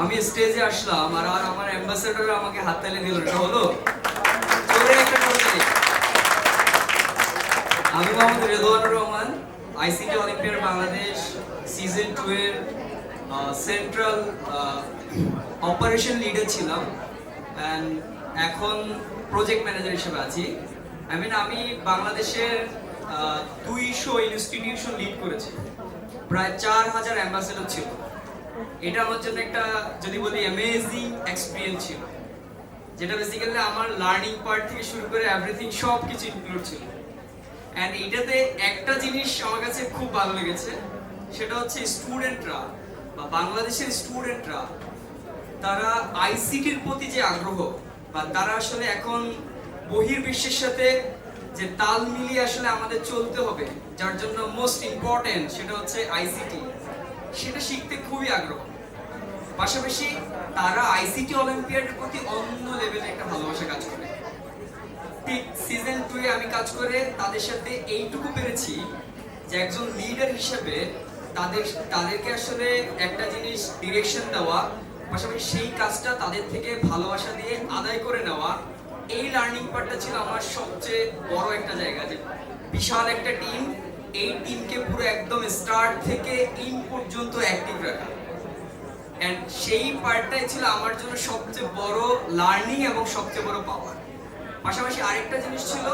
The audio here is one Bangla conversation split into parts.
আমি স্টেজে আসলাম আর আমার অ্যাম্বাসেডর আমাকে হাততালি দিল, এটা হলো জোরে একটা করতে। আমি Mohammad Redwanur Rahman, ICT olympiad Bangladesh season 2 এর সেন্ট্রাল অপারেশন লিডার ছিলাম অ্যান্ড এখন প্রজেক্ট ম্যানেজার হিসেবে আছি। আমি বাংলাদেশের 200 ইনস্টিটিউশন লিড করেছি, প্রায় 4000 অ্যাম্বাসেডর ছিল। এটা আমার জন্য একটা, যদি বলি, অ্যামেজিং এক্সপিরিয়েন্স ছিল, যেটা বেসিক্যালি আমার লার্নিং পার্ট থেকে শুরু করে এভরিথিং সব কিছু ইনক্লুড ছিল। অ্যান্ড এইটাতে একটা জিনিস আমার কাছে খুব ভালো লেগেছে, সেটা হচ্ছে স্টুডেন্টরা বা বাংলাদেশের স্টুডেন্টরা তারা আইসিটির প্রতি যে আগ্রহ, বা তারা আসলে এখন বহির্বিশ্বের সাথে যে তাল মিলিয়ে আসলে আমাদের চলতে হবে, যার জন্য মোস্ট ইম্পর্টেন্ট সেটা হচ্ছে আইসিটি, সেটা শিখতে খুবই আগ্রহ। পাশাপাশি তারা আইসিটি অলিম্পিয়াডের প্রতি অন্য লেভেলে একটা ভালোবাসা কাজ করে। ঠিক সিজন 2 এ আমি কাজ করে তাদের সাথে এইটুকু পেরেছি যে একজন লিডার হিসেবে তাদেরকে আসলে একটা জিনিস ডিরেকশন দেওয়া, পাশাপাশি সেই কাজটা তাদের থেকে ভালোবাসা দিয়ে আদায় করে নেওয়া। এই লার্নিং পার্টটা ছিল আমার সবচেয়ে বড় একটা জায়গা, যে বিশাল একটা টিম, এই টিমকে পুরো একদম স্টার্ট থেকে ইন পর্যন্ত অ্যাক্টিভ রাখা। এন্ড সেই পার্টটাই ছিল আমার জন্য সবচেয়ে বড় লার্নিং এবং সবচেয়ে বড় পাওয়ার। পাশাপাশি আরেকটা জিনিস ছিল,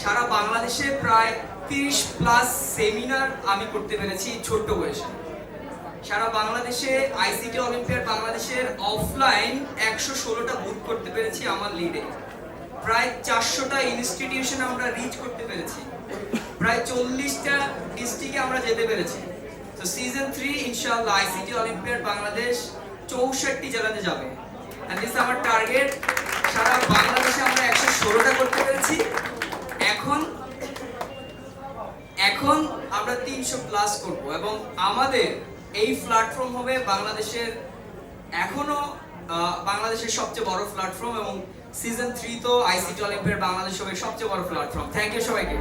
সারা বাংলাদেশে প্রায় 30+ সেমিনার আমি করতে পেরেছি ছোট্ট বয়সে। সারা বাংলাদেশে আইসিটি অলিম্পিয়াড বাংলাদেশের অফলাইন 116টা বুথ করতে পেরেছি আমার লিডে। প্রায় 400টা ইনস্টিটিউশন আমরা রিচ করতে পেরেছি, প্রায় 40টা ডিস্ট্রিক্টে আমরা যেতে পেরেছি। তো সিজন 3 ইনশাআল্লাহ আইসিটি অলিম্পিয়াড বাংলাদেশ 64 জেলাতে যাবে। এন্ড দিস আমার টার্গেট। সারা বাংলাদেশে আমরা 116টা করতে পেরেছি, এখন আমরা 300+ করব, এবং আমাদের এই প্ল্যাটফর্ম হবে বাংলাদেশের সবচেয়ে বড় প্ল্যাটফর্ম, এবং সিজন 3 তো আইসিটি অলিম্পিয়াড বাংলাদেশ হবে সবচেয়ে বড় প্ল্যাটফর্ম। থ্যাংক ইউ সবাইকে।